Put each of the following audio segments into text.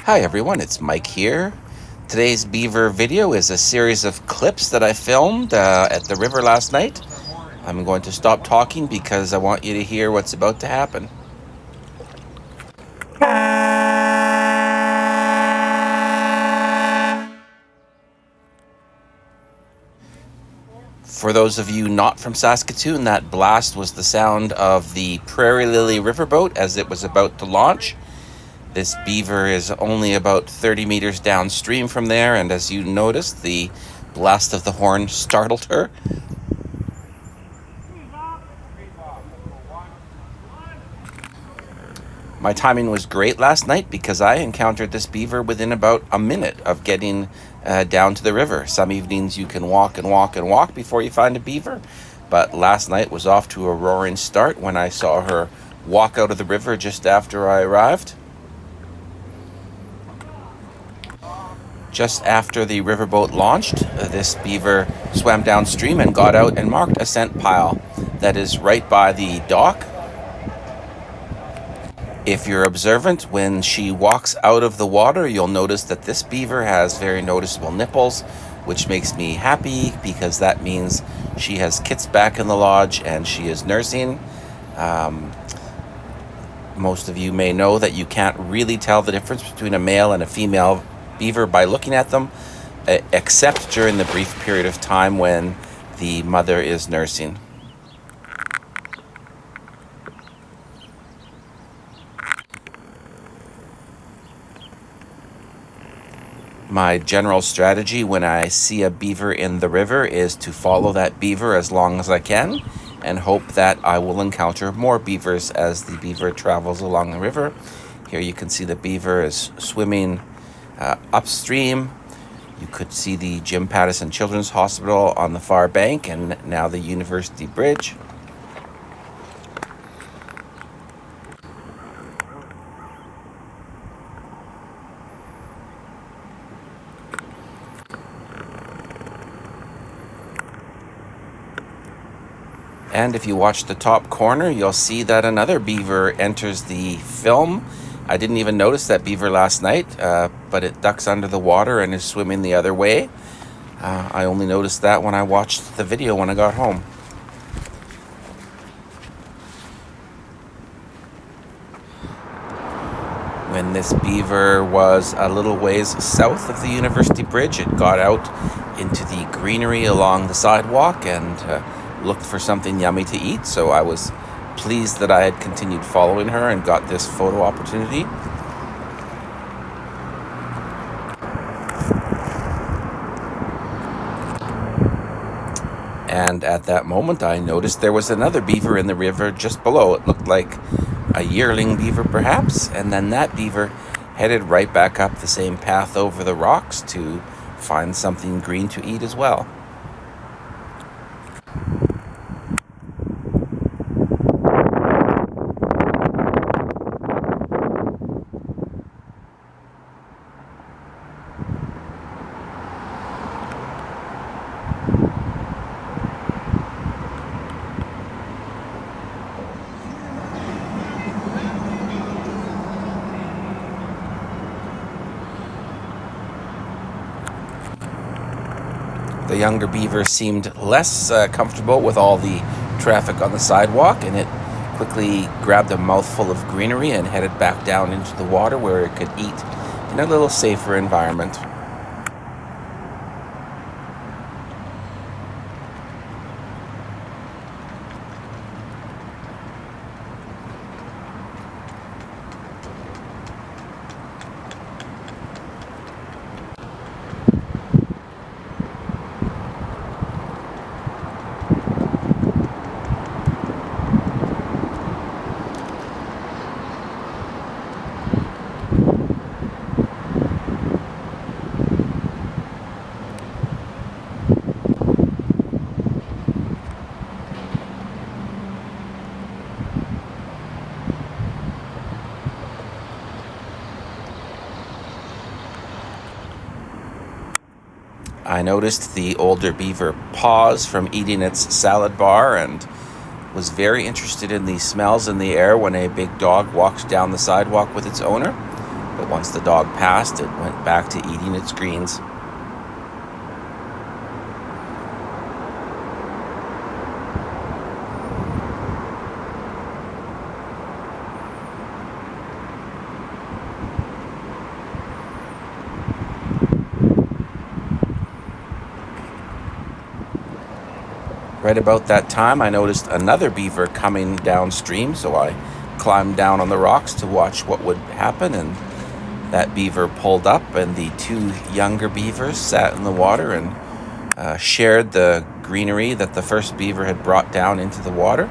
Hi everyone, it's Mike here. Today's beaver video is a series of clips that I filmed at the river last night. I'm going to stop talking because I want you to hear what's about to happen. For those of you not from Saskatoon, that blast was the sound of the Prairie Lily riverboat as it was about to launch. This beaver is only about 30 meters downstream from there, and as you noticed, the blast of the horn startled her. My timing was great last night because I encountered this beaver within about a minute of getting down to the river. Some evenings you can walk and walk and walk before you find a beaver, but last night was off to a roaring start when I saw her walk out of the river just after I arrived. Just after the riverboat launched, this beaver swam downstream and got out and marked a scent pile that is right by the dock. If you're observant, when she walks out of the water, you'll notice that this beaver has very noticeable nipples, which makes me happy because that means she has kits back in the lodge and she is nursing. Most of you may know that you can't really tell the difference between a male and a female beaver by looking at them, except during the brief period of time when the mother is nursing. My general strategy when I see a beaver in the river is to follow that beaver as long as I can and hope that I will encounter more beavers as the beaver travels along the river. Here you can see the beaver is swimming upstream. You could see the Jim Pattison Children's Hospital on the far bank and now the University Bridge. And if you watch the top corner, you'll see that another beaver enters the film. I didn't even notice that beaver last night, but it ducks under the water and is swimming the other way. I only noticed that when I watched the video when I got home. When this beaver was a little ways south of the University Bridge, it got out into the greenery along the sidewalk and looked for something yummy to eat, so I was pleased that I had continued following her and got this photo opportunity. And at that moment, I noticed there was another beaver in the river just below. It looked like a yearling beaver, perhaps, and then that beaver headed right back up the same path over the rocks to find something green to eat as well. The younger beaver seemed less comfortable with all the traffic on the sidewalk, and it quickly grabbed a mouthful of greenery and headed back down into the water where it could eat in a little safer environment. I noticed the older beaver pause from eating its salad bar and was very interested in the smells in the air when a big dog walks down the sidewalk with its owner. But once the dog passed, it went back to eating its greens. Right about that time, I noticed another beaver coming downstream, so I climbed down on the rocks to watch what would happen, and that beaver pulled up, and the two younger beavers sat in the water and shared the greenery that the first beaver had brought down into the water.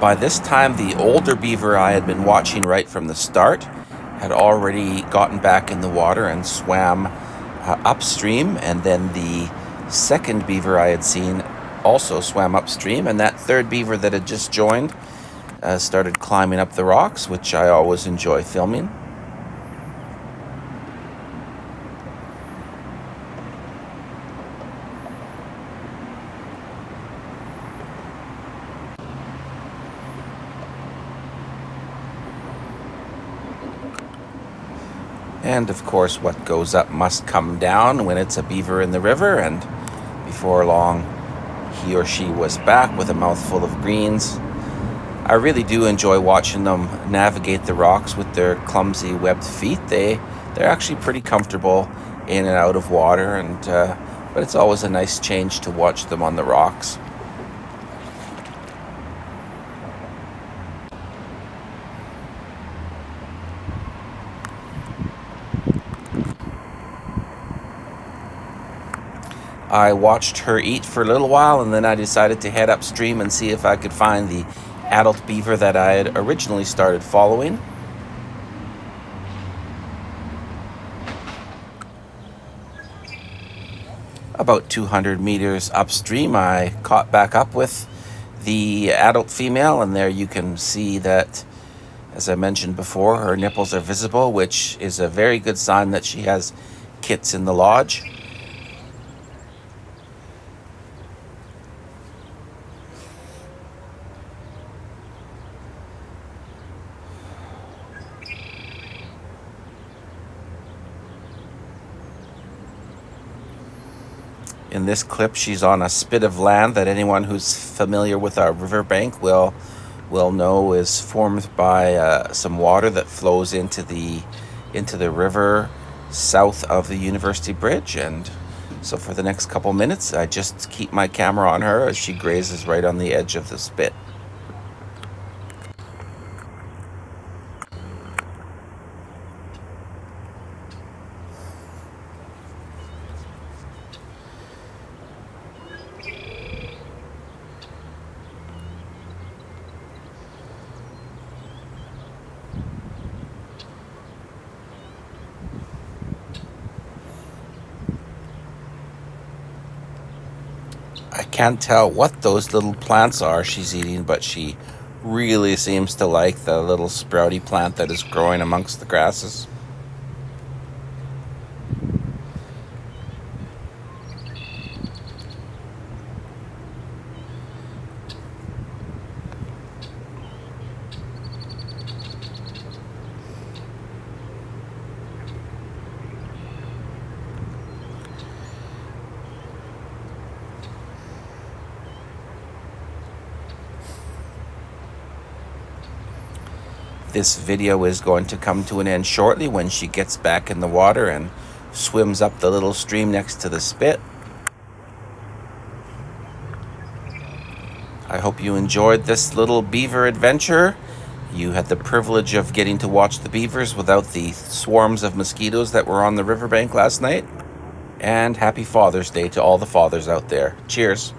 By this time, the older beaver I had been watching right from the start had already gotten back in the water and swam upstream, and then the second beaver I had seen also swam upstream, and that third beaver that had just joined started climbing up the rocks, which I always enjoy filming. And of course, what goes up must come down when it's a beaver in the river, and before long, he or she was back with a mouthful of greens. I really do enjoy watching them navigate the rocks with their clumsy webbed feet. They're actually pretty comfortable in and out of water, and but it's always a nice change to watch them on the rocks. I watched her eat for a little while, and then I decided to head upstream and see if I could find the adult beaver that I had originally started following. About 200 meters upstream, I caught back up with the adult female, and there you can see that, as I mentioned before, her nipples are visible, which is a very good sign that she has kits in the lodge. In this clip, she's on a spit of land that anyone who's familiar with our riverbank will know is formed by some water that flows into the river south of the University Bridge. And so for the next couple minutes, I just keep my camera on her as she grazes right on the edge of the spit. I can't tell what those little plants are she's eating, but she really seems to like the little sprouty plant that is growing amongst the grasses. This video is going to come to an end shortly when she gets back in the water and swims up the little stream next to the spit. I hope you enjoyed this little beaver adventure. You had the privilege of getting to watch the beavers without the swarms of mosquitoes that were on the riverbank last night. And happy Father's Day to all the fathers out there. Cheers.